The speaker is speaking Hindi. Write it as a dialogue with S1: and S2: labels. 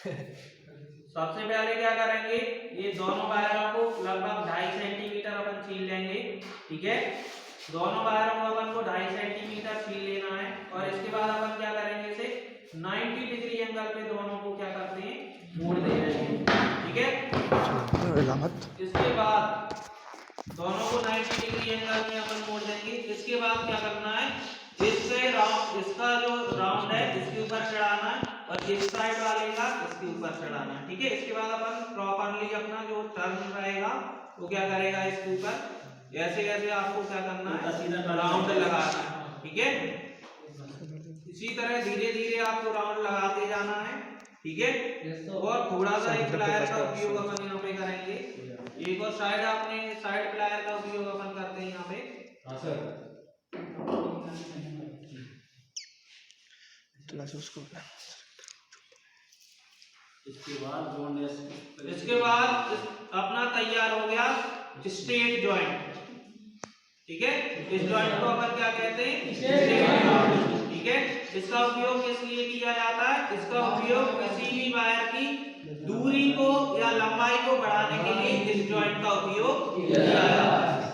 S1: सबसे पहले क्या करेंगे, ये दोनों वायरों को लगभग 2.5 सेंटीमीटर अपन छील लेंगे। ठीक है, दोनों वायरों को अपन को 2.5 सेंटीमीटर छील लेना है। और इसके बाद अपन क्या करेंगे, इसे 90 डिग्री एंगल पे दोनों को क्या करते हैं, मोड़ दे रहे हैं। ठीक है, इसके बाद दोनों को 90 डिग्री एंगल में अपन मोड़ देंगे। इसके बाद क्या करना है, इससे राउंड, इसका जो राउंड है इसके ऊपर चढ़ाना है और इस साइड वाले का इसके ऊपर चढ़ाना है। ठीक है, इसके बाद अपन प्रॉपर्ली अपना जो टर्न रहेगा वो क्या करेगा, इसके ऊपर ऐसे ऐसे आपको क्या करना है, राउंड लगाना है। ठीक है, इसी तरह धीरे धीरे आपको राउंड लगाते जाना है। ठीक है, और थोड़ा सा एक प्लायर का उपयोग अपन यहाँ पे करेंगे। एक और साइड आपने साइड प्लायर का उपयोग अपन करते हैं यहाँ पे। हाँ सर, इसके बाद अपना तैयार हो गया स्ट्रेट जॉइंट। ठीक है, इस जॉइंट को अपन क्या कहते हैं, स्ट्रेट जॉइंट। ठीक है, इसका उपयोग किस लिए किया जाता है, इसका उपयोग किसी भी वायर की दूरी को या लंबाई को बढ़ाने के लिए इस जॉइंट का उपयोग किया जाता है।